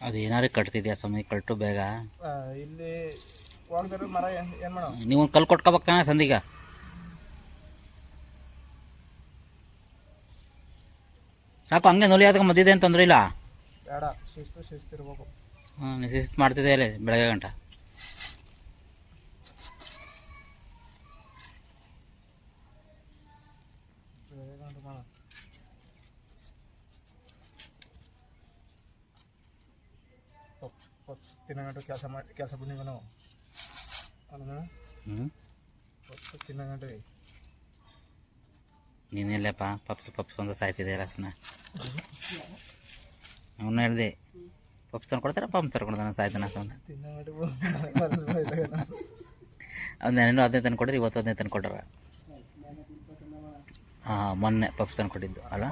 ಅದು ಏನಾರು ಕಟ್ತಿದ್ಯಾ ಸಮಯ ಕಟ್ಟು ಬೇಗ. ಇಲ್ಲಿ ಹೋಗ್ದಿರೋ ಮರ ಏನು ಮಾಡೋ ನೀವು ಒಂದು ಕಲ್ಲು ಕೊಟ್ಕೋಬೇಕಾನೆ ಸಂದಿಗ. ಸಾಕು ಹಂಗೆ ನುಲಿ ಅದಕ್ಕೆ ಮದ್ದಿದೆ ಅಂತ ತೊಂದರೆ ಇಲ್ಲ. ಬೇಡ ಶಿಸ್ತಿರ್ಬೇಕು. ನೀನು ಶಿಸ್ತು ಮಾಡ್ತಿದ್ದೆ ಅಲ್ಲಿ ಬೆಳಗ್ಗೆ ಗಂಟ. ತಿನ್ನಗಂಟು ಕೆಲಸ ಬಂದಿವ ನಾವು ತಿನ್ನಗಂಟು ನೀನೆಲ್ಲಪ್ಪ ಪಪ್ಸ್ ಅಂತ ಸಾಯ್ತಿದೆ ರಸನ. ಅವನ್ನ ಹೇಳ್ದೆ ಪಪ್ಸ್ ತಂದು ಕೊಡ್ತಾರೆ, ಪಂಪ್ಸ್ ತರ್ಕೊಡ್ತಾನೆ ಸಾಯ್ತಾನೆ ಅವನ್ನ. ಅವ್ನು ನೆನ್ನೆ 15 ತಂದು ಕೊಡ್ರಿ, ಇವತ್ತು 15 ತಂದು ಕೊಟ್ಟಾರ. ಹಾಂ ಮೊನ್ನೆ ಪಪ್ಸ್ ತಂದು ಕೊಟ್ಟಿದ್ದು ಅಲ್ಲ.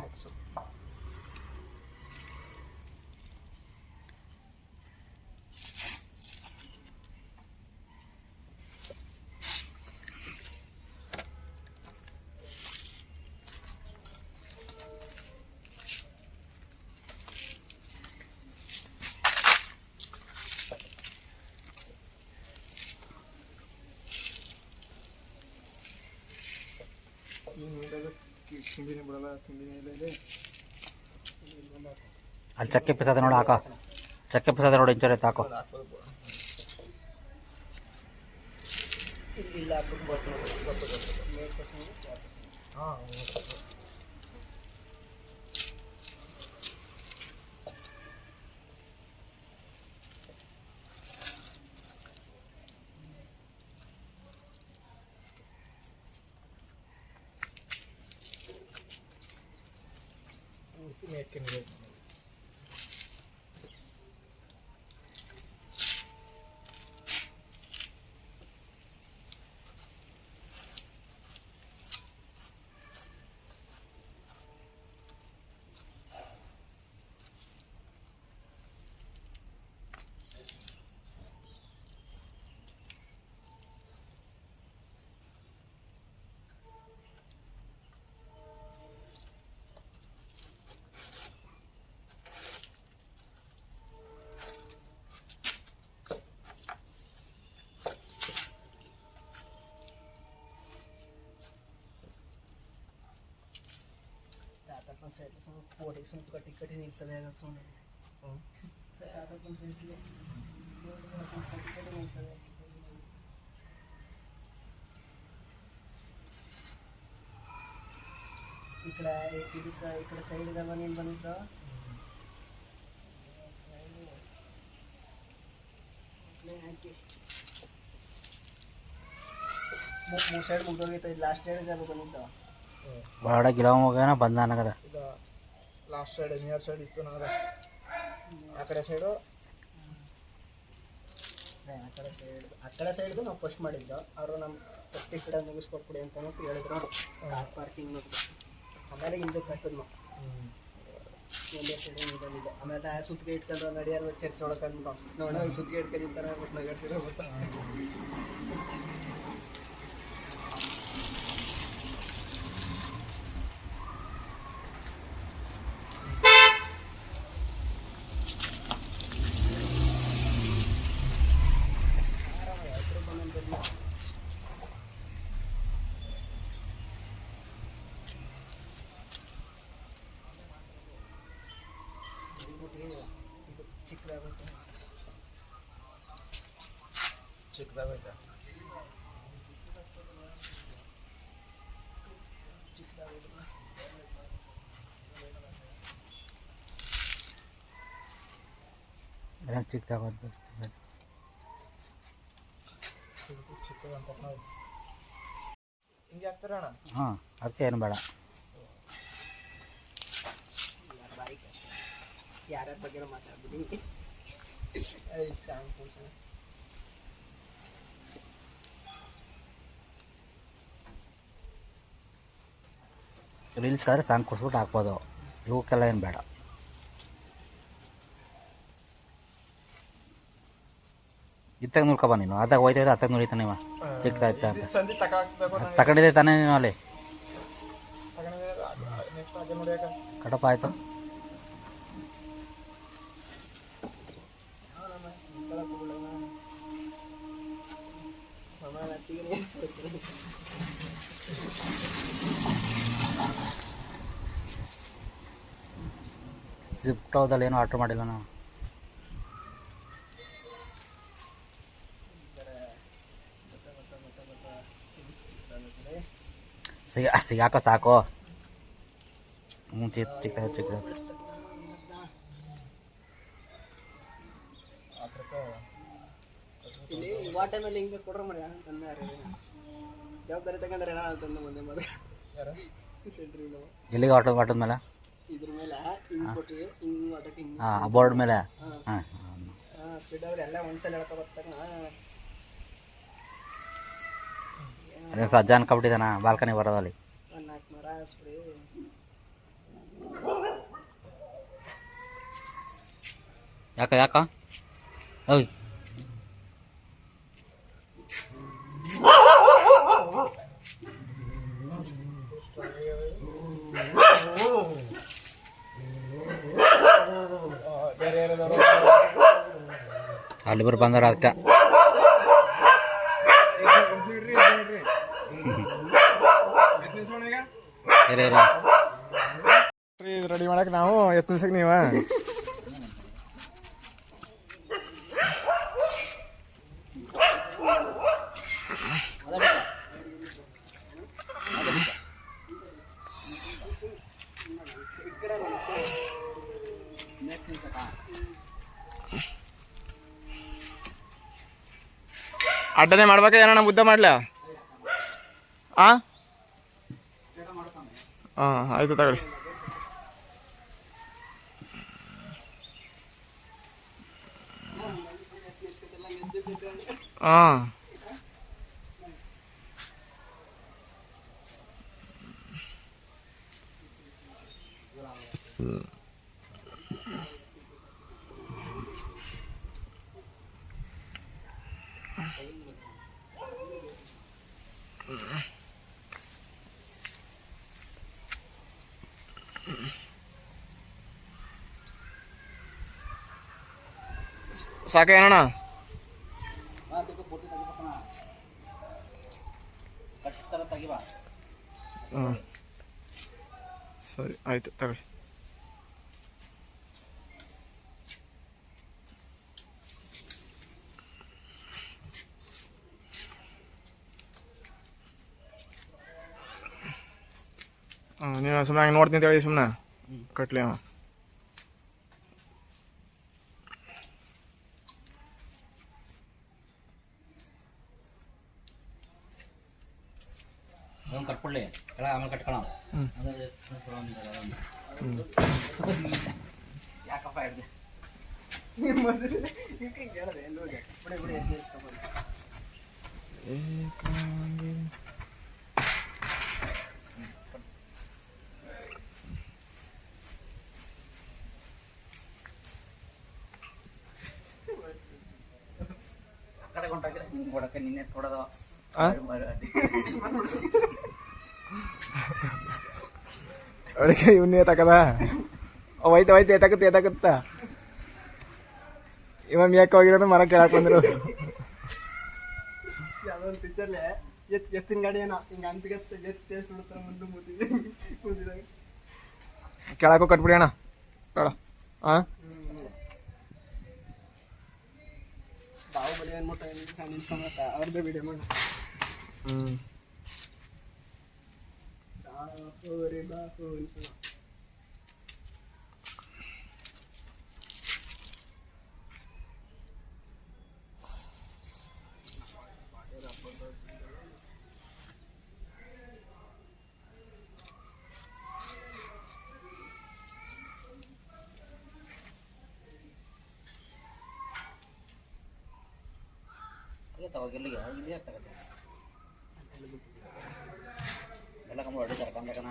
ಅಲ್ಲಿ ಚಕ್ಕೆ ಪಿಸದ ನೋಡಿ ಹಾಕೋ, ಚಕ್ಕೆ ಪಿಸದ ನೋಡಿ ಇಂಚರ ಹಾಕೋ. पोटी सुन कटी कटी निल्सदे सुन सर आता पण सांगितले सुन कटी कटी निल्सदे इकडे सैड गलवा ನೀನು ಬಂದಿದ್ದ ಹಾಕಿ ಮೂರು ಸೈಡ್ ಮುಗ್ದೋಗೈತೆ. ಲಾಸ್ಟ್ ಸೈಡ್ ಜಾಗ ಬಂದಿದ್ದ ಬಾಡ ಗಿಲವನ ಬಂದ ಅನ್ನಗದ. ಲಾಸ್ಟ್ ಸೈಡ್ ನಿಯರ್ ಸೈಡ್ ಇತ್ತು ನನಗೆ. ಆ ಕಡೆ ಸೈಡು ಆ ಕಡೆ ಸೈಡ್ದು ನಾವು ಫಸ್ಟ್ ಮಾಡಿದ್ದು. ಅವರು ನಮ್ಮ ಫಸ್ಟ್ ಈ ಕಡೆ ಮುಗಿಸ್ಕೊಟ್ಬಿಡಿ ಅಂತ ಹೇಳಿದ್ರು. ಕಾರ್ ಪಾರ್ಕಿಂಗ್ ಆಮೇಲೆ ಹಿಂದೆ ಕಟ್ಟದ್ ನಾವು ಒಂದೇ ಸೈಡ್ ಬಂದಿದ್ದೆ. ಆಮೇಲೆ ಸುತ್ತಿಗೆ ಇಟ್ಕೊಂಡು ನಡಿಯಾರ ಚರ್ಚ್ ಒಳಕಂಡು ನೋಡ ಸುತ್ತಿಗೆ ಇಟ್ಕೊಂಡು ನಿಂತಾನೆ ಬಿಟ್ಟು ನಗಡ್ತಿರೋ ಗೊತ್ತಾ. ಚಿಕ್ಕದಾಗೈತೆ ಚಿಕ್ಕದಾಗೋದು ಚಿಕ್ಕದಂತ ಹಿಂಗೆ ಹಾಕ್ತಾರಣ್ಣ. ಹಾಂ ಅದಕ್ಕೆ ಏನು ಬೇಡ. ಯಾರ್ಯಾರ ಬಗ್ಗೆ ಮಾತಾಡ್ಬಿಡಿ. ರೀಲ್ಸ್ಗಾದ್ರೆ ಸಾಂಗ್ ಕೊಡ್ಸ್ಬಿಟ್ಟು ಹಾಕ್ಬೋದು, ಇವಕ್ಕೆಲ್ಲ ಏನು ಬೇಡ. ಇತ್ತಾಗ ನೋಡ್ಕೊಬ ನೀನು. ಅದಾಗ ಹೋಯ್ತಾ ಅತ್ತಾಗ ನೋಡಿತಾನೆ ಇವ ಚಿಕ್ಕದಾಯ್ತಾ ಅಂತ ತಗೊಂಡಿದ್ದೆ ತಾನೇ ನೀನು ಅಲ್ಲಿ. ಕಡಪ ಆಯಿತು. ಎತ್ತಿಗೆ ಜಿಪ್ಟೋದಲ್ಲಿ ಏನೂ ಆರ್ಡ್ರ್ ಮಾಡಿಲ್ಲ ನಾವು. ಸಿಗಾಕ ಸಾಕು. ಹ್ಞೂ ಚಿಕ್ಕ ಇಲ್ಲಿ ವಾಟರ್ನಲ್ಲಿ ಹಿಂಗೆ ಕೊಡ್ರ ಮರಿ ತಂದ ಜವಾಬ್ದಾರಿ ತಗೊಂಡ್ರೆ ತಂದು ಮುಂದೆ ಮದ ಸೆಂಟ್ರಿ ನಾವು ಎಲ್ಲಿಗೆ ಆಟದ ಮೇಲೆ ಇದ್ರ ಮೇಲೆ ಹಿಂಗೆ ಕೊಟ್ಟು ಹಿಂಗೆ ವಾಟಕ್ಕೆ ಹಿಂಗೆ ಹಾಂ ಬೋರ್ಡ್ ಮೇಲೆ ಹಾಂ ಸ್ಪೀಡ್ ಅವ್ರು ಎಲ್ಲ ಒಂದ್ಸಲ ಹೇಳ್ಕೊ ಬರ್ತಾಗ ಅದೇ ಸಜ್ಜ ಅನ್ಕೊಬಿಟ್ಟಿದ್ದಾನ ಬಾಲ್ಕನಿ ಬರೋದಲ್ಲಿ. ಒಂದು 4 ಮರ ಹಾಸ್ಬಿಡಿ. ಯಾಕ ಓಯ್ ಅಲ್ಲಿ ಬರ್ ಬಂದಾರ ಅದಕ್ಕೆ ರೆಡಿ ಮಾಡಕ್ ನಾವು ಯತ್ನಿಸಕ್ ನೀವ ಅಡ್ಡನೆ ಮಾಡ್ಬೇಕ ಏನಣ್ಣ ಮುದ್ದ ಮಾಡ್ಲ ಹಾಂ ಆಯ್ತು ತಗೊಳ್ಳಿ. ಹಾಂ ಸಾಕ ಏನಣ್ಣ ಹಾಂ ಸರಿ ಆಯ್ತು ತಗೊಳ್ಳಿ. ನೀವು ಸುಮ್ಮನೆ ಹಂಗೆ ನೋಡ್ತೀನಿ ಹೇಳಿ ಸುಮ್ಮನೆ ಕಟ್ಲಿ ಅವ ಕಟ್ಕೊಳ್ಳಿ ಆಮೇಲೆ ಕಟ್ಕೊಳ್ಳೋ ಯಾಕಪ್ಪ ಹೇಳಿದೆ ಕೊಡಕ್ಕೆ ನಿನ್ನೆ ಕೊಡೋದು ಅಡಿಕೆ ಇವನ್ನೇ ತಕದ ಹೋಯ್ತು ಎತ್ತಾಕತ್ತ ಇವ ಮೇಕ್ ಹೋಗಿರೋದು ಮರ ಕೆಳಕ್ ಬಂದಿರೋದು. ಯಾವ್ದೊಂದು ಪಿಕ್ಚರ್ಲೆ ಎತ್ತಿನ ಗಾಡಿ ಏನೋ ಹಿಂಗೆ ಅಂತಿಗತ್ತೆ ಟೇಸ್ಟ್ ಬಿಡ್ತಾರೆ ಮುಂದೆ ಮುದ್ದಿದಾಗ ಕೆಳಕ್ಕೂ ಕಟ್ಬಿಡಿ ಅಣ್ಣ ಬೇಡ. ಹಾಂ ಬಾಹುಬಲಿ ಅಂದ್ಬಿಟ್ಟು ಸಣ್ಣ ಅವ್ರದ್ದೇ ವಿಡಿಯೋ ಮಾಡ ಸಾರಿ ಬಾಹು ಅಂತ ಎಲ್ಲಿಗೆ ಇಲ್ಲಿ ಆಗ್ತದೆ ಎಲ್ಲ ಕಂಬ ಹೊಡಿತಾರೆ ಕಂದಕನ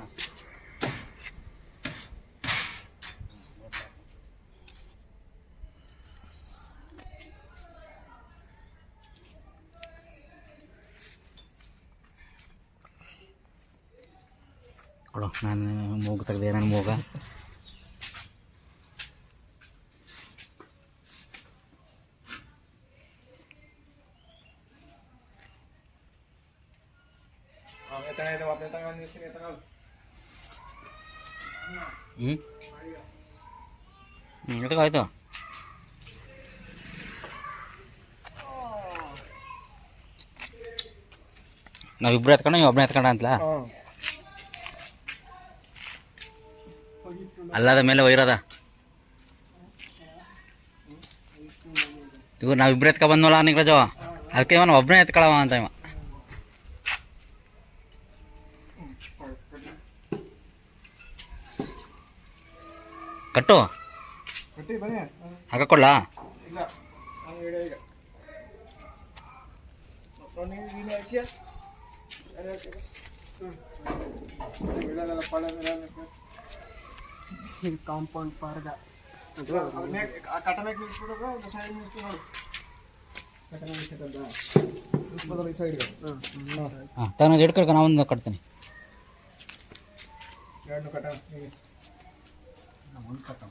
ಕೊಡು ನಾನು ಮೂಗು ತೆಗ್ದೆ ನನ್ನ ಮೂಗ ಎತ್ತನಾಯ್ತು ಮತ್ತೆ ತಗೊಂಡು ಎತ್ತನಾಗ ಎತ್ತಕಾಯ್ತು. ನಾವಿಬ್ರು ಎತ್ಕೊಂಡು ನೀವು ಒಬ್ಬನೇ ಎತ್ಕೊಂಡ ಅಂತಲ ಅಲ್ಲದ ಮೇಲೆ ಒಯ್ರದ ಇವ್ ನಾವಿಬ್ರು ಎತ್ಕೊ ಬಂದ್ವಲ್ಲ ನಿಗ್ರಜು, ಅದಕ್ಕೆ ಇವನು ಒಬ್ಬನೇ ಎತ್ಕೊಳವ ಅಂತ ಇವ. ಕಟ್ಟು ಹಾಕೊಡ್ಲ ಇಲ್ಲ ಈಗ ಕಾಂಪೌಂಡ್ ಪಾರ್ಗ ಕಟನೆ ನಿಲ್ಸ್ಬಿಟ್ಟು ಸೈಡ್ ನಿಲ್ಸ್ತು ನೋಡಿ. ಕಟನೆ ನಿಲ್ಸೋದಲ್ಲ ಈ ಸೈಡ್ಗೆ. ಹಾಂ ತಾನು ಹಿಡ್ಕೊಳ್ಕ ನಾವೊಂದು ಕಟ್ತೀನಿ. ಎರಡು ಕಟನೆ ಒಂದು ಕಟ್ಟ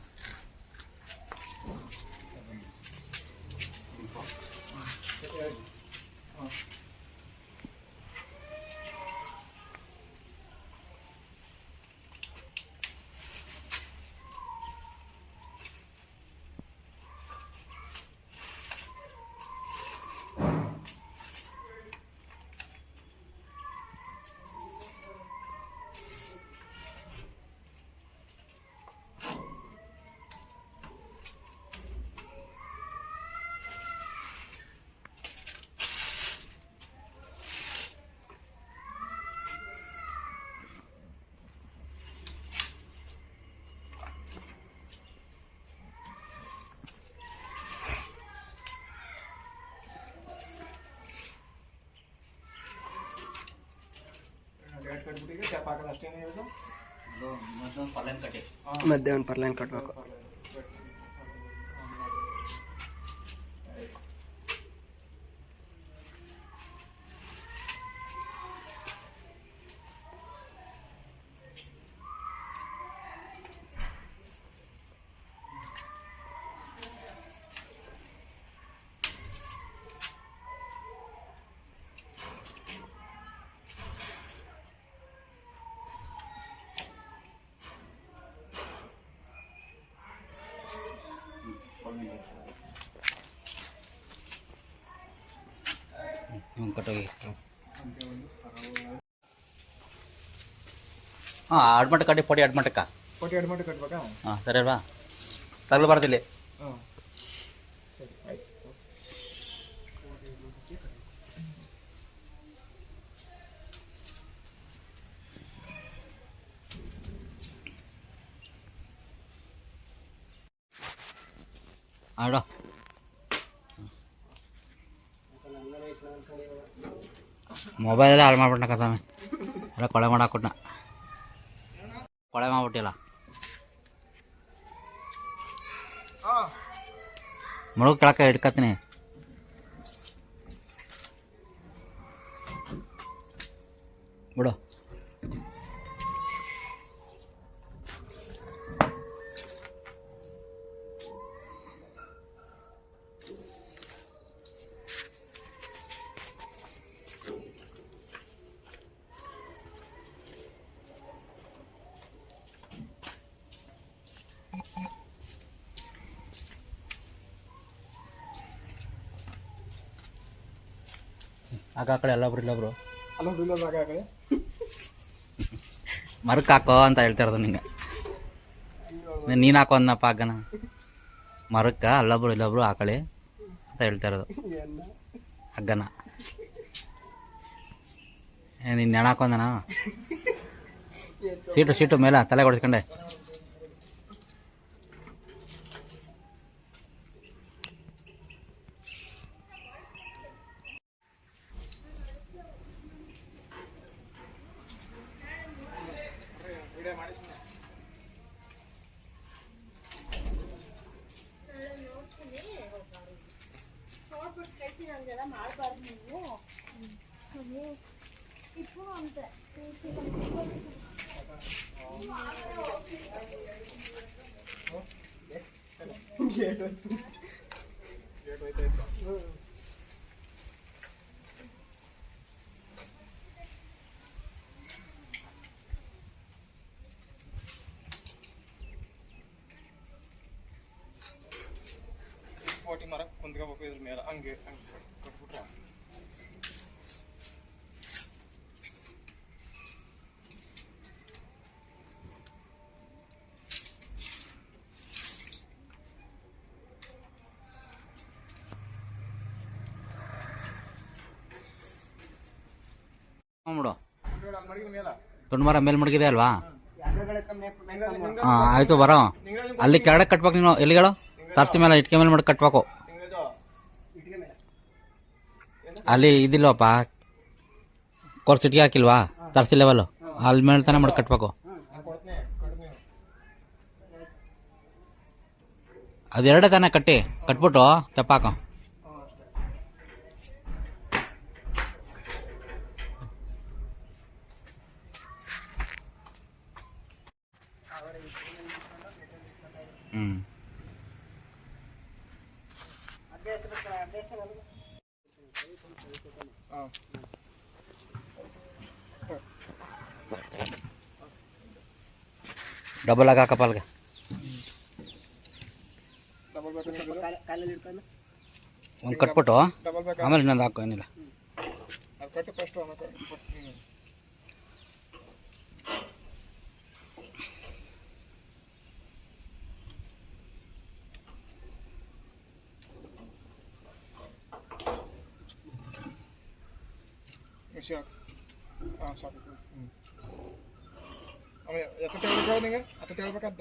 ಮಧ್ಯೆ ಒಂದು ಪರ್ಲೈನ್ ಕಟ್ಟಬೇಕು. ಕಟ್ಟೋಗಿ ಹಾಂ ಅಡ್ಮಂಟ ಕಟ್ಟಿ ಪೊಡಿ ಅಡ್ಮಂಟಕ್ಕ ಪೊಟಿ ಅಡ್ಮಂಟ್ ಕಟ್ಬೇಕಾ? ಹಾಂ ಸರಿ ಅಲ್ವಾ, ತಗಲು ಬರ್ದಿಲ್ಲ. ಹಾಂ ಸರಿ ಆಯ್ತು. ಆಡೋ ಮೊಬೈಲೆಲ್ಲ ಹಾಳು ಮಾಡ್ಬಿಟ್ನ ಸ್ವಾಮಿ, ಎಲ್ಲ ಕೊಳೆ ಮಾಡಾಕ್ಬಿಟ್ನ, ಕೊಳೆ ಮಾಡ್ಬಿಟ್ಟಿಲ್ಲ. ಮುಳುಗು ಕೆಳಕ್ಕೆ ಹಿಡ್ಕತ್ತೀನಿ. ಬಿಡು ಆ ಕಡೆ ಎಲ್ಲೊಬ್ರು ಇಲ್ಲೊಬ್ರು ಅಲ್ಲೊಂದು ಇಲ್ಲೊಂದು ಆಗ ಕಡೆ ಮರಕ್ಕೆ ಹಾಕೋ ಅಂತ ಹೇಳ್ತಾ ಇರೋದು ನಿಂಗೆ. ನೀನು ಹಾಕೋ ಅಂದಪ್ಪ ಹಗ್ಗನ ಮರಕ್ಕೆ, ಅಲ್ಲೊಬ್ರು ಇಲ್ಲೊಬ್ರು ಹಾಕಳಿ ಅಂತ ಹೇಳ್ತಾ ಇರೋದು ಹಗ್ಗನ. ನಿನ್ನ ಹೆಣ ಹಾಕೊಂದನ ಸೀಟು ಮೇಲೆ ತಲೆ ಹೊಡಿಸ್ಕೊಂಡೆ. ಮರ ಕುಂತ್ಕೋಬೇಕು ಇದ್ರ ಮೇಲೆ ಹಂಗೆ ಹಂಗೆ ಕಟ್ಬಿಟ್ರೆ ಬಿಡು ಮಡಗಿನ ಮೇಲೆ ತುಂಡು ಮರ ಮೇಲೆ ಮಡಗಿದೆ ಅಲ್ವಾ? ಹಗ್ಗಗಳೇ ತಮ್ಮ ನೇಪ್ ಹಾಂ ಆಯಿತು ಬರೋ. ಅಲ್ಲಿ ಕೆಳಗಡೆ ಕಟ್ಬೇಕು ನೀನು. ಎಲ್ಲಿಗಳು ತರ್ಸಿ ಮೇಲೆ ಇಟ್ಕೆ ಮೇಲೆ ಮಾಡಿ ಕಟ್ಬೇಕು. ಇಟ್ಟಿಗೆ ಮೇಲೆ ಅಲ್ಲಿ ಇದಿಲ್ವಪ್ಪ, ಕೊರ್ಸ್ ಇಟ್ಕೆ ಹಾಕಿಲ್ವಾ ತರ್ಸಿ ಲೆವೆಲ್, ಅಲ್ಲಿ ಮೇಲೆ ತಾನೇ ಮಾಡಿ ಕಟ್ಬೇಕು. ಅದೆರಡೇ ತಾನೇ ಕಟ್ಬಿಟ್ಟು ತೆಪ್ಪಾಕೋ. ಹ್ಞೂ ಹಗ್ಗ ಹೆಸರು ಹಗ್ಗ ಹೆಸರು ಡಬಲ್ ಆಗಿ ಹಾಕಪ್ಪ ಅಲ್ಗೆ. ಕಾಲಲ್ಲಿ ಇಟ್ಕೊಂಡು ಒಂದು ಕಟ್ಬಿಟ್ಟು ಆಮೇಲೆ ಇನ್ನೊಂದು ಹಾಕು, ಏನಿಲ್ಲ. ಅದು ಕಟ್ಟು ಫಸ್ಟ್ ಹಾಂ ಸಾಕು. ಆಮೇಲೆ ಎತ್ತ ಹೇಳ್ಬೇಕು ನಿಂಗೆ ಅತ್ತ ಹೇಳ್ಬೇಕಂತ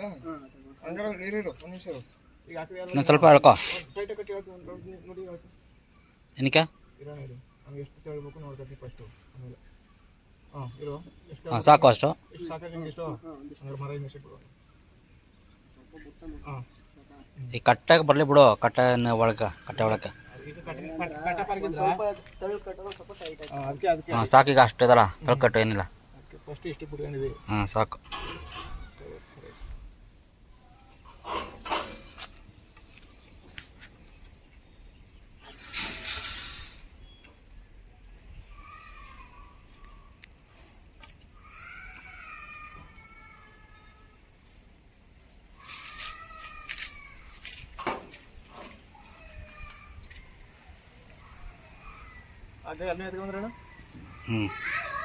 ಹಂಗಾರ ಇರು ಒಂದು ನಿಮಿಷ ಇರು. ಈಗ ಹಾಕಿ ಇನ್ನೊಂದು ಸ್ವಲ್ಪ ಹೇಳ್ಕೊ. ಟೈಟ್ ಕಟ್ಟಿ ನೋಡಿ ಏನಕ್ಕೆ ಇರೋ ಇರು ಹಂಗೆ ಎಷ್ಟು ಹೇಳ್ಬೇಕು ನೋಡ್ಕೊತೀನಿ ಫಸ್ಟು. ಆಮೇಲೆ ಹಾಂ ಇರು ಎಷ್ಟು ಹಾಂ ಸಾಕು ಅಷ್ಟು. ಎಷ್ಟು ಸಾಕಾಗಿ ನಿಂಗೆ ಎಷ್ಟು ಹಂಗಾರೆ ಮರ ನಿಮಿಷ ಬಿಡು. ಹಾಂ ಈ ಕಟ್ಟಾಗಿ ಬರಲಿ ಬಿಡು, ಕಟ್ಟೆ ಒಳಗೆ. ಈಗ ಕಟ್ಟ ಪಾರ್ಗಿದ್ರೆ ತಳ್ಳು ಕಟ್ಟೋದು ಸ್ವಲ್ಪ ಟೈಟ್ ಆಯ್ತು. ಅದಕ್ಕೆ ಹಾಂ ಸಾಕು, ಈಗ ಅಷ್ಟು ಇದಲ್ಲ, ಕಟ್ಟು ಏನಿಲ್ಲ. ಅದಕ್ಕೆ ಫಸ್ಟ್ ಇಷ್ಟು ಬಿಟ್ಕೊಂಡಿದ್ದೀವಿ. ಹಾಂ ಸಾಕು. ಅದೇ ಅಲ್ಲೇ ಎತ್ಕೊಂಡ್ರಣ ಹ್ಞೂ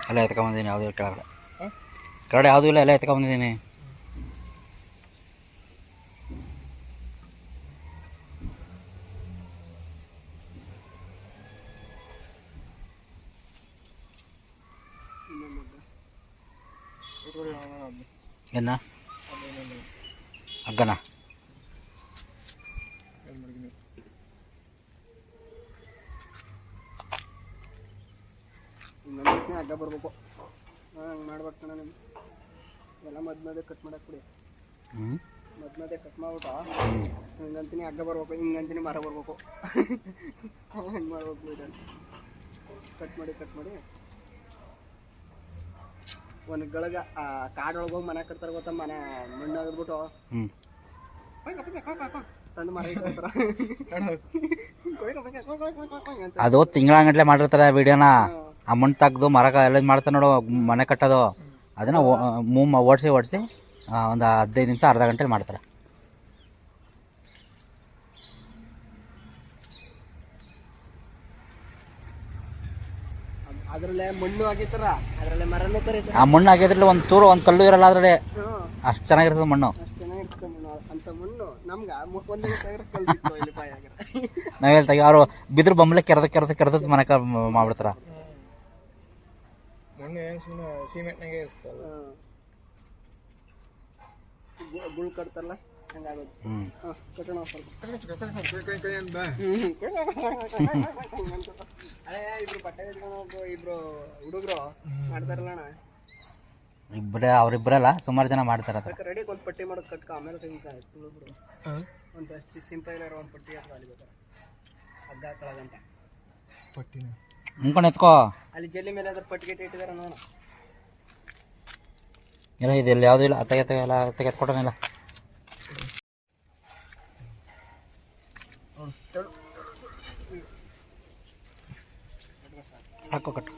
ಎಲ್ಲ ಎತ್ಕೊಂಬಂದಿದ್ದೀನಿ, ಯಾವುದೂ ಕೆಳಗಡೆ ಯಾವುದೂ ಇಲ್ಲ, ಎಲ್ಲ ಎತ್ಕೊಂಬಂದಿದ್ದೀನಿ. ಏನ ಹಗ್ಗನ ಹಗ್ಗ ಬರ್ಬೇಕು. ಹಂಗೆ ಮಾಡ್ಬೇಕು ಕಣ ನಿಮ್ಗೆ ಎಲ್ಲ ಮಧ್ಯ ಕಟ್ ಮಾಡಕ್ಕೆ ಬಿಡಿ. ಹ್ಞೂ ಮಧ್ಯ ಕಟ್ ಮಾಡ್ಬಿಟ್ಟು ಹಿಂಗಂತೀನಿ ಹಗ್ಗ ಬರ್ಬೇಕು, ಹಿಂಗಂತೀನಿ ಮರ ಬರ್ಬೇಕು. ಹಂಗೆ ಮಾಡ್ಬೇಕು ಇದನ್ನು ಕಟ್ ಮಾಡಿ ಒಂದು ಗಳಿಗೆ ಕಾಡೊಳಗೆ ಹೋಗಿ ಮನೆ ಕಟ್ತಾರೆ ಗೊತ್ತಾ, ಮನೆ ಮಣ್ಣು ಆಗಿದ್ಬಿಟ್ಟು ಹ್ಞೂ ತಂದು ಮರ ಇಟ್ಕೊಳ್ತಾರ. ಅದು ತಿಂಗಳಂಗಟ್ಲೆ ಮಾಡಿರ್ತಾರೆ ವಿಡಿಯೋನ. ಆ ಮಣ್ಣು ತೆಗ್ದು ಮರ ಎಲ್ಲ ಮಾಡ್ತಾರೆ ನೋಡು, ಮನೆ ಕಟ್ಟೋದು. ಅದನ್ನು ಓಡಿಸಿ ಒಂದು 15 ನಿಮಿಷ ಅರ್ಧ ಗಂಟೆಲಿ ಮಾಡ್ತಾರೆ. ಅದ್ರಲ್ಲೇ ಮಣ್ಣು ಆಗಿತ್ತಾರ, ಅದ್ರಲ್ಲೇ ಮರನೇ ತರ ಆ ಮಣ್ಣು ಆಗಿದ್ರಲ್ಲಿ ಒಂದು ಚೂರು ಒಂದು ಕಲ್ಲು ಇರಲ್ಲ ಅದರಲ್ಲಿ, ಅಷ್ಟು ಚೆನ್ನಾಗಿರ್ತದೆ ಮಣ್ಣು. ಅಷ್ಟು ಚೆನ್ನಾಗಿರ್ತದೆ ಮಣ್ಣು. ಅಂತ ಮಣ್ಣು ನಮ್ಗೆ ಒಂದು ಕಲ್ಸಿತ್ತು ಇಲ್ಲಿ ಬಾಯಿ ಆಗಿರ. ನಾವು ಹೇಳ್ತಾಗ ಅವರು ಬಿದ್ರು ಬೊಂಬಲೆ ಕೆರೆದ ಮನೆ ಮಾಡ್ಬಿಡ್ತಾರ. ಮಣ್ಣು ಏನು ಸುಮ್ಮನೆ ಸಿಮೆಂಟ್ನಾಗೆ ಇರ್ತಲ್ಲ, ಗುಳ್ ಕಟ್ತಾರಲ್ಲ ಹಂಗಾಗುತ್ತೆ. ಕಟ್ಟೋಣ ಸ್ವಲ್ಪ ಅದೇ ಇಬ್ರು ಬಟ್ಟೆ ಇಟ್ಕೊಂಡು ಇಬ್ರು ಹುಡುಗರು ಮಾಡ್ತಾರಲ್ಲ ಅಣ್ಣ. ಅವರಿಬ್ಬರಲ್ಲ ಸುಮಾರು ಜನ ಮಾಡ್ತಾರ. ರೆಡಿ ಒಂದು ಪಟ್ಟಿ ಮಾಡೋದು ಕಟ್ಕ, ಆಮೇಲೆ ಹುಡುಗರು ಒಂದು ಅಷ್ಟು ಸಿಂಪಲ್ ಇರೋ ಒಂದು ಪಟ್ಟಿ ಅಥವಾ ಅಲ್ಲಿ ಬೇಕಾರೆ ಹಗ್ಗ ಹಾಕೊಳ್ಳೋದಂಟ ಪಟ್ಟಿನ ಮುಂಕೊಂಡು ಎತ್ಕೋ. ಅಲ್ಲಿ ಜಲ್ಲಿ ಮೇಲೆ ಅದ್ರ ಪಟ್ಟಿಗೆ ಇಟ್ಟಿದಾರ ನೋಡ. ಇಲ್ಲ ಇದೆಲ್ಲ ಯಾವುದೂ ಇಲ್ಲ, ಎಲ್ಲ ಎತ್ಕೊಟ್ಟನಿಲ್ಲ. ಸಾಕು ಕಟ್ಟು.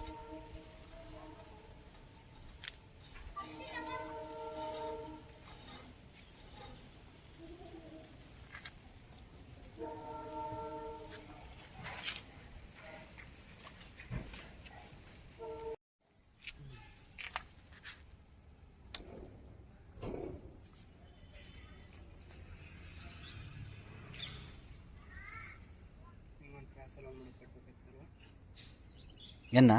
ರೌಂಡ್ ಮಾಡಿ ಕಟ್ಬೇಕಾಗ್ತಲ್ಲ ಏನ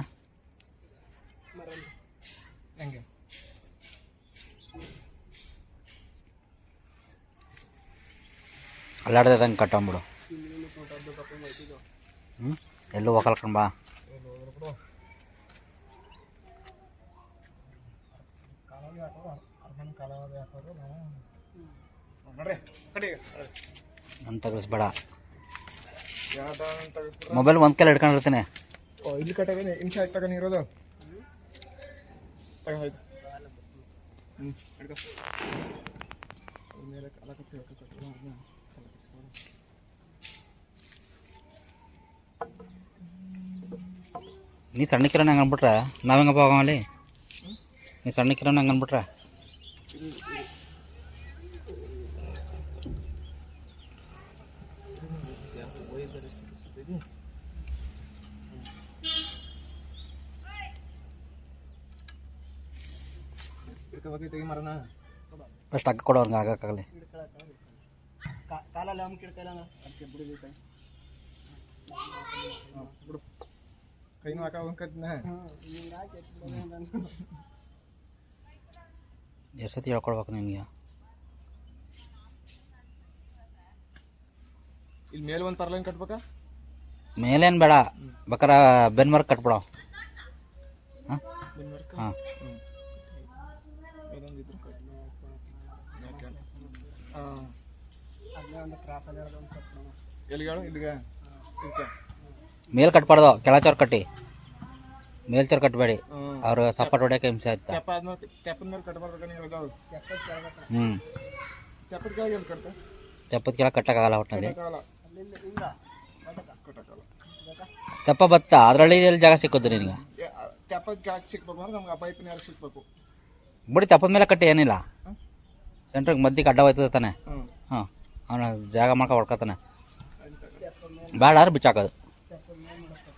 ಮರ ಹೆಂಗೆ ಅಲ್ಲಾಡ್ದಂಗೆ ಕಟ್ಟಂಬಿಡು. ಇನ್ನೇನು ಕೊಟ್ಟದ್ದು ಕಪ್ಪೆ ಮಾಡ್ತಿದ್ದೋ ಎಲ್ಲೂ ಹೋಗಲ್ಕಣ್ ಬಾ. ನಾನು ತಗಲಿಸ್ಬೇಡ. ಮೊಬೈಲ್ ಒಂದು ಕೈಲಿ ಹಿಡ್ಕೊಂಡಿರ್ತೀನಿ. ಇಲ್ಲಿ ಕಟ್ಟೋದೇನೆ ಇನ್ಸ ಆಯ್ತು ತಗೊಂಡಿರೋದು ತಗೊಂಡಾಯ್ತು. ಹಿಡ್ಕೊ ಮೇಲೆ ಕಾಲ ಕಟ್ಟಿ ನೀ ಸಣ್ಣಕ್ಕಿರೋಣ ಹಂಗೆ ಅಂದ್ಬಿಟ್ರೆ ನಾವು ಹೆಂಗಪ್ಪ ಹೋಗಲಿ. ನೀ ಸಣ್ಣಕ್ಕಿರೋಣ ಹಂಗೆ ಅಂದ್ಬಿಟ್ರೆ ತೆಗಿ ಮರನ ಫಸ್ಟ್ ಅಕ್ಕ ಕೊಡೋ ಹಂಗೆ ಆಗಕ್ಕಾಗಲಿ. ಕಾಲಲ್ಲಿ ಅಮ್ಮ ಕಿಡ್ಕಲ್ಲ ಅದಕ್ಕೆ ಬಿಡಬೇಕು ಬಿಡು ಕೈನೂ ಹಾಕೋಂಕದ್ನ ಹಿಂಗೆ ಹಾಕಿ ಎಷ್ಟೊತ್ತಿ ಹೇಳ್ಕೊಡ್ಬೇಕು ನಿನಗೆ. ಇಲ್ಲಿ ಮೇಲೆ ಒಂದು ಪರ್ಲೈನ್ ಕಟ್ಬೇಕಾ? ಮೇಲೇನು ಬೇಡ, ಬೇಕಾರೆ ಬೆನ್ಮರ್ಕ್ ಕಟ್ಬಿಡೋ. ಹಾಂ ಹಾಂ ಅದನ್ನೇ ಒಂದು ಕ್ರಾಸಲ್ಲಿ ಒಂದು ಕಟ್ಬಿಡೋಣ. ಎಲ್ಲಿಗಾಳು ಇಲ್ಲಿಗೆ ಇದಕ್ಕೆ ಮೇಲ್ ಕಟ್ಬಾರ್ದು, ಕೆಳಚೋರ್ ಕಟ್ಟಿ. ಮೇಲ್ಚೋರ್ ಕಟ್ಟಬೇಡಿ, ಅವ್ರು ಸಪೋರ್ಟ್ ಹೊಡ್ಯೋಕೆ ಹಿಂಸೆ ಆಯ್ತಾ. ತೆಪ್ಪ ಆದ್ಮೇಲೆ ತೆಪ್ಪದ ಮೇಲೆ ಕಟ್ಬಾರ್ದು ನೀವು ಇದಾವೆ. ಎಪ್ಪತ್ತು ಕೆಳಗತ್ತ ತೆಪ್ಪದ ಕೆಳಗೆ ಎಲ್ಲಿ ಕಟ್ತೆ? ತೆಪ್ಪದ ಕೆಳಗೆ ಕಟ್ಟಕ್ಕಾಗಲ್ಲ ಒಟ್ಟಿನಲ್ಲಿ. ಕಟ್ಟಕ್ಕಾಗಲ್ಲ ಅಲ್ಲಿಂದ ಹಿಂಗ ಕಟ್ಟಕ್ಕಾಗಲ್ಲ. ತೆಪ್ಪ ಬತ್ತ ಅದರಲ್ಲಿ ಎಲ್ಲಿ ಜಾಗ ಸಿಕ್ಕೋದು ನಿನಗೆ. ತೆಪ್ಪದ ಕೆಳಗೆ ಸಿಕ್ಬೇಕು ಅಂದ್ರೆ ನಮ್ಗೆ ಆ ಪೈಪಿನ ಯಾರು ಸಿಕ್ಬೇಕು. ಬಿಡಿ ತೆಪ್ಪದ ಮೇಲೆ ಕಟ್ಟಿ ಏನಿಲ್ಲ, ಸೆಂಟ್ರಿಗೆ ಮಧ್ಯಕ್ಕೆ ಅಡ್ಡ ಹೋಯ್ತದೆ ತಾನೆ. ಹಾಂ ಅವನ ಜಾಗ ಮಾಡ್ಕೊ ಹೊಡ್ಕೊತಾನೆ. ಬೇಡ ಆದ್ರೆ ಬಿಚ್ಚಾಕೋದು. ತೆಪ್ಪದ ಮೇಲೆ ಮಾಡಕ್ಕೆ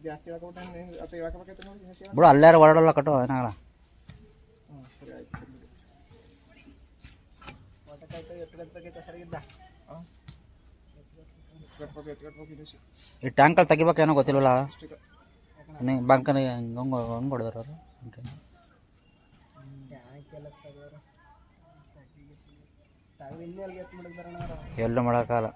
ಜಾಸ್ತಿ ಹೇಳ್ಕೊಬಿಟ್ಟೆ ಅಥವಾ ಹೇಳ್ಕೊಬೇಕೈತೆ ನೋಡಿ. ಬಿಡು ಅಲ್ಲಾರು ಹೊರಡಲ್ಲ ಕಟ್ಟೋ, ಏನಾಗಲ್ಲ. ಸರಿ ಆಯ್ತು. ಒಟ್ಟಕಾಯ್ತು ಎತ್ಕಟ್ಬೇಕೈತೆ ಸರಿಗಿದ್ದ ಈ ಟ್ಯಾಂಕಲ್ಲಿ ತೆಗಿಬೇಕೇನೋ ಗೊತ್ತಿಲ್ವಲ್ಲ. ಅಷ್ಟೇ ಬಂಕನ ಹಂಗೆ ಹೊಡೆದ್ರು ಅವರು. ಟ್ಯಾಂಕೆಲ್ಲ ತೆಗೆದ್ರು ತಾವು ಇನ್ನೆಲ್ಗೆ ಎತ್ತು ಮಾಡಿದಾರಣ ಎಲ್ಲೂ ಮಾಡೋಕ್ಕಾಗಲ್ಲ.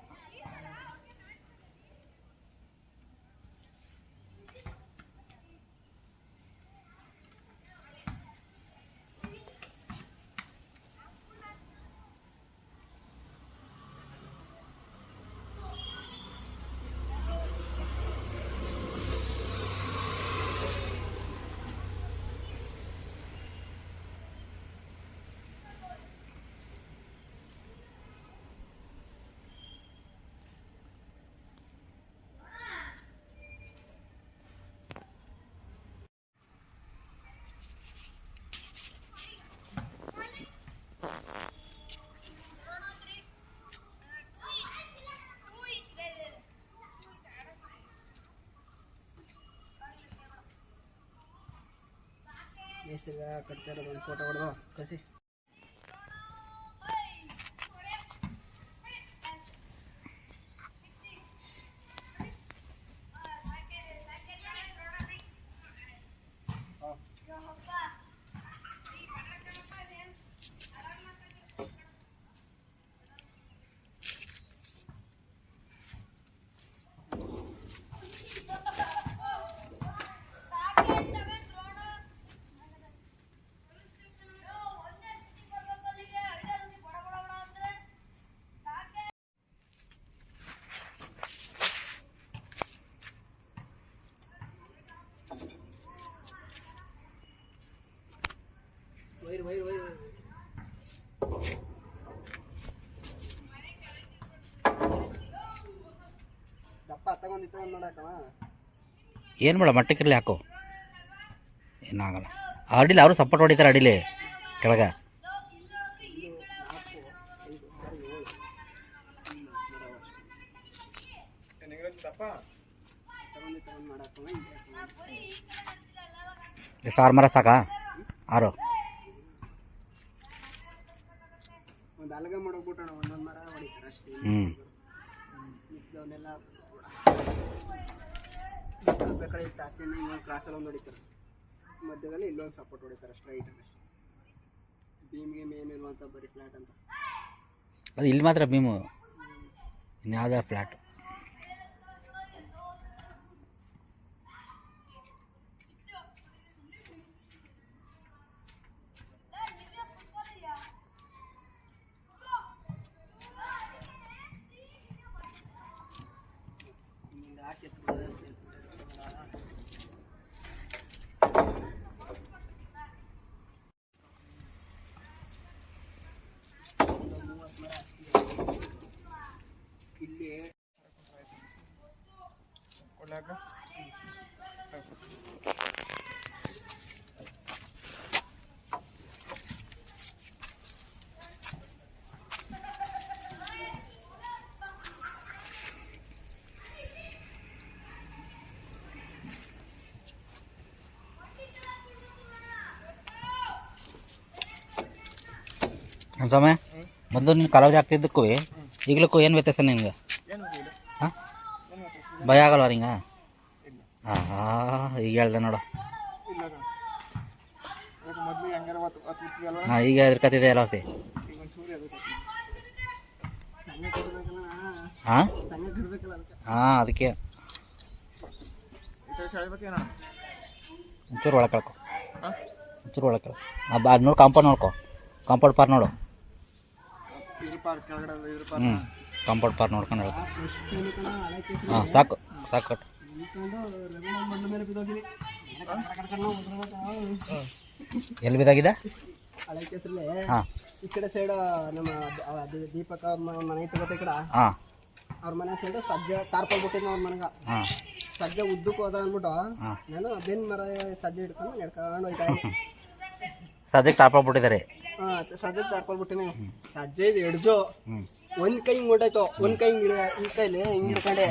ಎಷ್ಟು ಕಟ್ತಾ ಇರೋದು ಒಂದು ಫೋಟೋ ಹೊಡೆದು ಕಳಿಸಿ. ದಪ್ಪ ತಗೊಂಡಿತ್ತು ಒಂದು ನೋಡಕ್ಕವ ಏನು ಬೇಡ, ಮಟ್ಟಕ್ಕಿರಲಿ ಹಾಕು, ಏನಾಗಲ್ಲ. ಅಡಿಲಿ ಅವರು ಸಪೋರ್ಟ್ ಹೊಡಿತಾರೆ ಅಡಿಲಿ ಕೆಳಗೆ. ದಪ್ಪ ತಗೊಂಡು ಮಾಡಾಕವ ಹಿಂಗೆ ಎಷ್ಟು 6 ಮರ ಸಾಕಾ? 6 ಒಂದು ಅಲಗ ಮಾಡೋಗ್ಬಿಟ್ಟಣ ಒಂದೊಂದು ಮರ ಹೊಡಿತಾರೆ ಅಷ್ಟೇ. ಮಿಕ್ಕವನ್ನೆಲ್ಲ ಬೇಕಾದ್ರೆ ಇಲ್ಲಿ ತಾಸಿನ ಇನ್ನೊಂದು ಕ್ರಾಸಲ್ಲಿ ಒಂದು ಹೊಡಿತಾರೆ, ಮಧ್ಯದಲ್ಲಿ ಇಲ್ಲೊಂದು ಸಪೋರ್ಟ್ ಹೊಡಿತಾರೆ ಸ್ಟ್ರೈಟಾಗಿ. ಬೀಮ್ಗೆ ಮೇನ್ ಇರುವಂಥ ಬರೀ ಫ್ಲಾಟ್ ಅಂತ ಅದು ಇಲ್ಲಿ ಮಾತ್ರ ಭೀಮು, ಇನ್ಯಾವುದೇ ಫ್ಲಾಟ್. ಇಲ್ಲಿ ಸಮಯ ಮೊದಲು ನೀನು ಕಾಲಾವಧಿ ಆಗ್ತಿದ್ದಕ್ಕೂ ಈಗಲಕ್ಕೂ ಏನು ವ್ಯತ್ಯಾಸ ನಿನ್ಗೆ? ಹಾಂ, ಭಯ ಆಗಲ್ವ ನಿಂಗೆ? ಈಗ ಹೇಳ್ದೆ ನೋಡು. ಹಾಂ, ಈಗ ಹೆದರ್ಕತ್ತಿದೆ ಎಲ್ಲ ಸಿ. ಹಾಂ ಹಾಂ, ಅದಕ್ಕೆ ಒಂಚೂರು ಒಳಗೆ ಕಳ್ಕೊ, ಒಂಚೂರು ಒಳಗೆ ಕಳ್ಕೊ. ಅದು ನೋಡಿ ಕಾಂಪೌಂಡ್ ನೋಡ್ಕೊ, ಕಾಂಪೌಂಡ್ ಪಾರ್ ನೋಡು. ಕಾಂಪೌಂಡ್ ಪಾರ್ ನೋಡ್ಕೊಂಡು ಹೇಳು. ಹಾಂ, ಸಾಕು ಸಾಕು ಕಟ್ಟು. ಎಲ್ಲಿ ಬಿದ್ದಾಗಿದೆ? ಹಳೆ ಕೆಸರಲ್ಲೇ ಹಾಂ, ಈ ಕಡೆ ಸೈಡ್ ನಮ್ಮ ದೀಪಕ ಮನೆ ಐತೆ ಗೊತ್ತ, ಈ ಕಡೆ ಹಾಂ, ಅವ್ರ ಮನೆ ಸೈಡ್ ಸಜ್ಜೆ ತಾರ್ಪಲ್ ಬಿಟ್ಟಿದ್ನ ಅವ್ರ ಮನೆಗೆ. ಹಾಂ, ಸಜ್ಜೆ ಉದ್ದಕ್ಕೆ ಹೋದ ಅಂದ್ಬಿಟ್ಟು ನಾನು ಬೆನ್ ಮರ ಸಜ್ಜೆ ಹಿಡ್ಕೊಂಡು ನಡ್ಕೊಂಡು ಹೋಯ್ತಾ ಇದ್ದೆ. ಸದ್ಯಕ್ಕೆ ಟಾರ್ಪಲ್ ಬಿಟ್ಟಿದ್ದಾರೆ. ಹಾಂ, ಸಜ್ಜೆ ತಾರ್ಪಲ್ ಬಿಟ್ಟಿನಿ. ಸಜ್ಜೆ ಇದು ಎಡ್ಜು ಒಂದ್ ಕೈ ಹಿಂಗ್ ಹೊಂಟಾಯ್ತು, ಒಂದ್ ಕೈ ಈ ಕೈಲಿ ಹಿಂಗ್ ಹಿಡ್ಕೊಂಡೆ,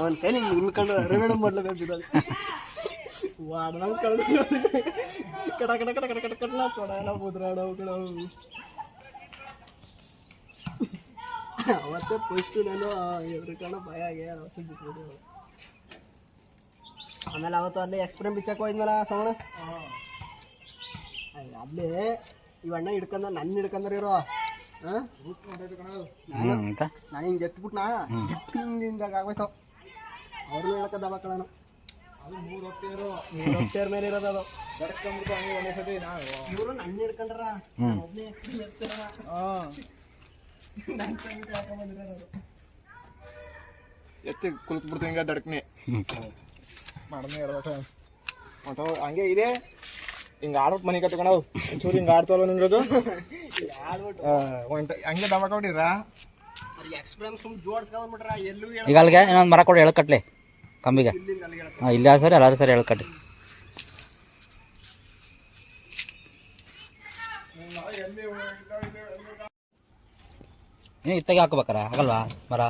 ಒಂದ್ ಕೈಲಿ ಹಿಂಗ್ ಹಿಡ್ಕೊಂಡು ರೆವೆಡ್ ಮಾಡ್ಲೇಬೇಕು ಬಿಡೋದು. ವಾಡ್ದಂಗ್ ಕಳ್ದು ಕಡ ಕಡ ಕಡ ಕಡ ಕಡ ಕಡ್ಲ ತೊಡ ಎಲ್ಲ ಮುದ್ರಾಡವು ಕಡವು. ಅವತ್ತೇ ಫಸ್ಟು ನಾನು ಎದ್ರಕಂಡು ಭಯ ಆಗಿ ಬಿಟ್ಬಿಟ್ಟು. ಆಮೇಲೆ ಅವತ್ತು ಅಲ್ಲಿ ಎಕ್ಸ್ಪ್ರೇಮ್ ಬಿಚ್ಚಕ್ಕೆ ಹೋಯ್ದ್ಮೇಲೆ ಸೋಣ ಅಲ್ಲೇ ಇವಣ್ಣ ಹಿಡ್ಕೊಂಡ ನನ್ನ ಹಿಡ್ಕೊಂಡ್ರ ಇರೋ. ನಾನು ಹಿಂಗೆ ಎತ್ಬಿಟ್ನಾ ಹಿಂದಾಗ ಆಗೋಯ್ತು. ಅವ್ರನ್ನೂ ಹೇಳಕ್ಕ ದಬಾಕಳನು. ಅದು 3 ಹೊತ್ತೇರ್ ಮೇಲೆ ಇರೋದು. ಅದು ಇವರು ನನ್ನ ಹಿಡ್ಕೊಂಡ್ರ ಒಬ್ಬನೇ ಎತ್ತಿ ಕುಲ್ಕ್ಬಿಡ್ತು ಹಿಂಗ ದಡ್ಕನೆ ಮಾಡನೆ ಹೊಂಟೋ ಹಂಗೆ ಇದೆ. ಹಿಂಗೆ ಆಡ್ಬಿಟ್ಟು ಮನೆ ಕತ್ಕೊಂಡವು ಒಂಚೂರು ಹಿಂಗೆ ಆಡ್ತಾವಲ್ಲ ನಿಂಗದು ಹಂಗೆ ದಬಾಕೊಂಡಿರ ಎಕ್ಸ್ಪ್ರೇಮ್ ಸುಮ್ ಜೋಡಿಸ್ಕೊಂಡ್ಬಿಟ್ರ ಎಲ್ಲೂ ಈಗ ಅಲ್ಲಿಗೆ ಇನ್ನೊಂದು ಮರ ಕೊಡಿ ಎಳ್ಕಟ್ಲಿ ಕಂಬಿಗೆ. ಹಾಂ, ಇಲ್ಲ ಸರಿ, ಎಲ್ಲರೂ ಸರಿ ಎಳ್ಕಟ್ಟಿ. ನೀವು ಇತ್ತಾಗಿ ಹಾಕೋಬೇಕಾರ ಆಗಲ್ವಾ ಮರ?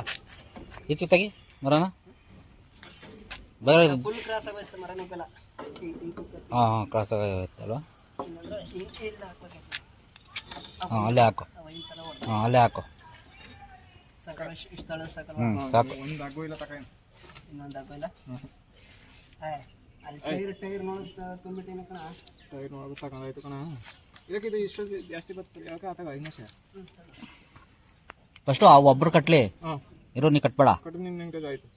ಇತ್ತಾಗಿ ಮರನ ಬೇರೆ ಫುಲ್ ಕ್ರಾಸ್ ಆಗೋಯ್ತು ಮರ ನಿಂಕಲ್ಲ. ಹಾಂ ಹಾಂ, ಕ್ರಾಸ್ ಆಗೋಯ್ತಲ್ವ? ಹಾಂ, ಅಲ್ಲೇ ಹಾಕು. ಹಾಂ, ಅಲ್ಲೇ ಹಾಕು. ಸಾಕು. ಒಂದು ಅಗ್ಗು ಇಲ್ಲ ತಕ, ಇನ್ನೊಂದು ಅಗ್ಗು ಇಲ್ಲ. ಅಲ್ಲಿ ಟೈರ್ ನೋಡಿ ತುಂಬಿಟ್ಟಿನ ಕಣ. ಟೈರ್ ನೋಡೋದು ತಗೊಂಡಾಯ್ತು ಕಣ. ಇದಕ್ಕೆ ಇದು ಇಷ್ಟು ಜಾಸ್ತಿ ಬರ್ತದೆ ಯಾಕೆ ಆತಾಗ 5 ನಿಮಿಷ ಫಸ್ಟು ಆ ಒಬ್ರು ಕಟ್ಲಿ. ಹಾಂ, ಇರೋ ನೀ ಕಟ್ಬೇಡ. ಕಟ್ಟು ನಿಂಗೆ ಆಯ್ತು.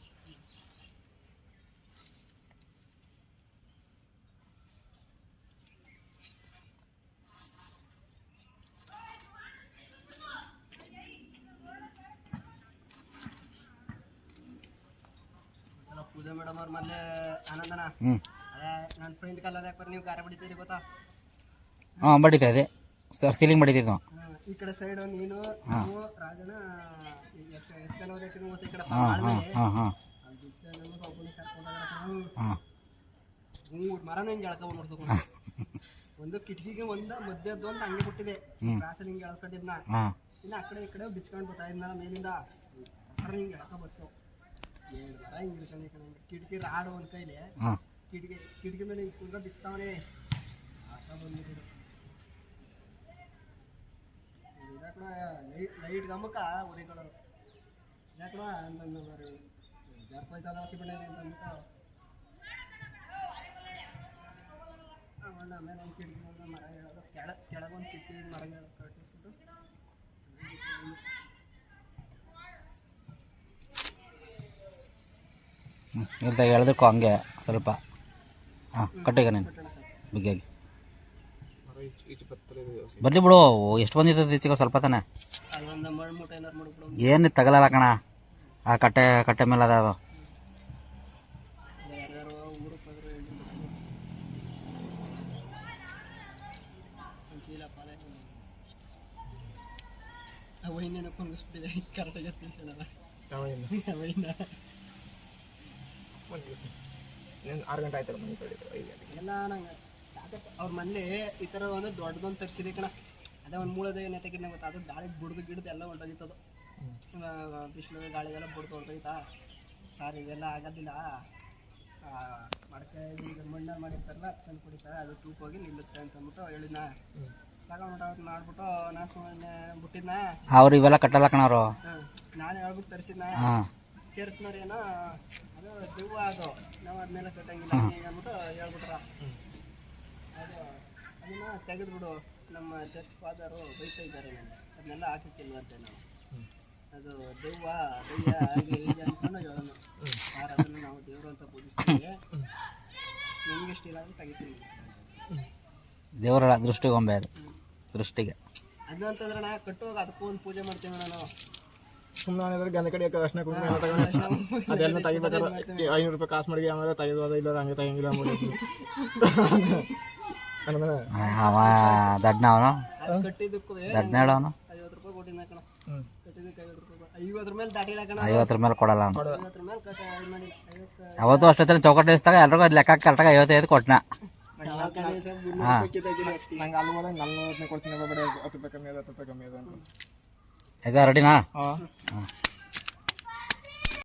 ಪೂಜಾ ಮೇಡಮ್ ಅವ್ರ ಮೊನ್ನೆ ಆನಂದನ ನನ್ನ ಫ್ರೆಂಡ್ ಕಲ್ಲದ ಯಾಕೆ ನೀವು ಗಾರ ಬಿಡಿತೀರಿ ಗೊತ್ತಾ? ಹಾಂ, ಬಡಿತಾ ಇದೆ ಸರ್, ಸೀಲಿಂಗ್ ಮಾಡಿದ್ದೀವಿ ನಾವು. ಈ ಕಡೆ ಸೈಡ್ ನೀನು ರಾಜನ ಈ ಕಡೆ ಹಾಂ ಹಾಂ ಹಾಂ ಹಾಂ ಹಾಂ, 3 ಮರನ ಹಿಂಗೆ ಎಳ್ಕೊಂಡ್ಬಿಡ್ತು. ಒಂದು ಕಿಟಕಿಗೆ ಒಂದು ಮಧ್ಯದ್ದು ಅಂತ ಹಂಗೆ ಬಿಟ್ಟಿದೆ. ರಾಸಲ್ಲಿ ಹಿಂಗೆ ಎಳ್ಕೊಂಡಿದ್ನ. ಇನ್ನು ಆ ಕಡೆ ಈ ಕಡೆ ಬಿಚ್ಕೊಂಡು ಬರ್ತಾ ಇದ್ನ ಮೇಲಿಂದ ಹಿಂಗೆ ಎಳ್ಕೊಂಡ್ಬರ್ತು. ಕಿಟಕಿ ರಾಡು ಒಂದು ಕೈಲಿ ಹಾಂ ಕಿಟಕಿ ಮೇಲೆ ಕುಂದ್ರ ಬಿಸ್ತಾವನೆ ಆಟ ಬಂದಿರೋದು ಇದಾಕಣ ಲೈಟ್ ಗಮಕ ಉರಿಗಳು ಇದಾಕಣ ಅಂದಂಗೆ ಜಾರ್ಪೋಯ್ತದ ಹಸಿ ಬಿಡ ಅಂತ ಆಮೇಲೆ ಒಂದು ಕಿಟಕಿ ಮರ ಹೇಳೋದು ಕೆಳಗೊಂದು ಕಿಟಕಿ ಮರ ಕಟ್ಟಿಸ್ಬಿಟ್ಟು ಇಂತ ಹೇಳಿದಕ್ಕೂ ಹಂಗೆ ಸ್ವಲ್ಪ ಹಾಂ ಕಟ್ಟಿಗ ನೀನು ಬಿಗಿಯಾಗಿ ಬರಲಿ ಬಿಡು ಎಷ್ಟು ಬಂದಿರ್ತದೆ ಈಚೆಗೆ ಸ್ವಲ್ಪ ತಾನೆ ಅದೊಂದು ಮಣ್ಣು ಮೂಟೆ ಏನಾರು ಮಾಡ್ಬಿಡು ಏನು ತಗಲಲ್ಲ ಕಣ ಆ ಕಟ್ಟೆ ಮೇಲೆ ಅದ ಅದು ಯಾರ್ಯಾರು ಊರಿಗೆ ಹೋದ್ರೆ ಚೀಲ ಪಾಲೆ ಅವೈನೇನೋ ಕೊಂಗಿಸ್ಬಿಟ್ಟಿದೆ ಕರೆಕ್ಟಾಗಿ ತಿಳಿಸೋಣ ಅವೈನ 6 ಗಂಟೆ ಆಯ್ತಲ್ಲ ಮನೆ ಕಡೆ 5 ಗಂಟೆ ಎಲ್ಲ ನಂಗೆ ಅವ್ರ ಮನೇಲಿ ಈ ಥರ ಒಂದು ದೊಡ್ಡದೊಂದು ತರಿಸಿದೆ ಕಣ ಅದೇ ಒಂದು ಮೂಳದ ಏನೇ ತೆಗಿದ್ನ ಗೊತ್ತಾ ಅದು ಗಾಳಿ ಬುಡ್ದು ಗಿಡದು ಎಲ್ಲ ಹೊಂಟೋಗಿತ್ತದು ಬಿಸಿಲು ಗಾಳಿಗೆಲ್ಲ ಬುಡ್ದು ಹೊಂಟೋಯ್ತಾ ಸಾರ್ ಇವೆಲ್ಲ ಆಗೋದಿಲ್ಲ ಮಡಕೆ ಈಗ ಮಣ್ಣಲ್ಲಿ ಮಾಡಿರ್ತಾರಲ್ಲ ತಂದು ಕೊಡಿ ಸರ್ ಅದು ತೂಕ ಹೋಗಿ ನಿಲ್ಲುತ್ತೆ ಅಂತ ಅಂದ್ಬಿಟ್ಟು ಹೇಳಿದ್ನ ತಗೊಂಡು ಅವ್ರು ಮಾಡ್ಬಿಟ್ಟು ನಾ ಸುಮ್ಮನೆ ಬಿಟ್ಟಿದ್ನ ಅವ್ರು ಇವೆಲ್ಲ ಕಟ್ಟಲ್ಲ ಕಣ ಅವರು ನಾನು ಹೇಳ್ಬಿಟ್ಟು ತರಿಸಿದ್ನ ಚೇರ್ಸ್ನವ್ರೇನೋ ಅದು ದೆವ್ವ ಅದು ನಾವು ಅದನ್ನೆಲ್ಲ ಕಟ್ಟಂಗಿಲ್ಲ ಹಿಂಗೆ ಅಂದ್ಬಿಟ್ಟು ಹೇಳ್ಬಿಟ್ರ ಅದು ಅದನ್ನ ತೆಗೆದ್ಬಿಡು ನಮ್ಮ ಚರ್ಚ್ ಫಾದರು ಬೈತಾ ಇದ್ದಾರೆ ನಾನು ಅದನ್ನೆಲ್ಲ ಹಾಕಿಕ್ಕಿಲ್ವಂತೆ ನಾವು ಅದು ದೆವ್ವ ದೆಯ್ಯ ಹಾಗೆ ಹೀಗೆ ಅಂದ್ಕೊಂಡು ಹೇಳೋಣ ಯಾರು ಅದನ್ನು ನಾವು ದೇವರು ಅಂತ ಪೂಜಿಸ್ತೀವಿ ನಿಮ್ಗೆ ಇಷ್ಟ ಇಲ್ಲ ಅಂದ್ರೆ ತೆಗಿತೀವಿ ದೇವರ ದೃಷ್ಟಿಗೊಂಬೆ ಅದು ದೃಷ್ಟಿಗೆ ಅದು ಅಂತಂದ್ರೆ ಕಟ್ಟುವಾಗ ಅದಕ್ಕೂ ಒಂದು ಪೂಜೆ ಮಾಡ್ತೀವಿ ನಾವು ಸುಮ್ಮನೆ ಗಂಧ ಕಡೆ ಅರ್ಶನ ಕುಂಕುಮ ಅದೆಲ್ಲ ತೆಗಿಬೇಕಾದ್ರೆ 500 ರೂಪಾಯಿ ಕಾಸು ಮಾಡಿ ಆಮೇಲೆ ತೆಗೆದು ಇಲ್ಲ ಹಂಗೆ ತೆಗಿಲ್ಲ ಅವ ದಡ್ನ ಅವನು ಅದು ಕಟ್ಟಿದ್ದಕ್ಕೂ ದಡ್ನ ಹೇಳವನು 50 ರೂಪಾಯಿ ಕೊಟ್ಟಿನ ಕಣ ಕಟ್ಟಿದ್ದಕ್ಕೆ 50 ರೂಪಾಯಿ 50 ಮೇಲೆ ದಾಟಿಲ್ಲ ಕಣ 50 ಮೇಲೆ ಕೊಡಲ್ಲ ಅವನು 50 ಮೇಲೆ ಕಟ್ಟ ಇದು ಮಾಡಿ 50 ಅವತ್ತು ಅಷ್ಟೊತ್ತಿನ ಚೌಕಟ್ಟು ಇಸ್ದಾಗ ಎಲ್ರಿಗೂ ಲೆಕ್ಕ ಕರೆಕ್ಟಾಗಿ 55 ಕೊಟ್ಟನ ನಂಗೆ ಅಲ್ಲಿ ಹೋದಾಗ 40 ಕೊಡ್ತೀನಿ ಬೇಡ 10 ರೂಪಾಯಿ ಕಮ್ಮಿ ಅದ 10 ರೂಪಾಯಿ ಕಮ್ಮಿ ಅದ ಅಂತ ಆಯ್ತಾ ರೆಡಿನಾ ಹಾಂ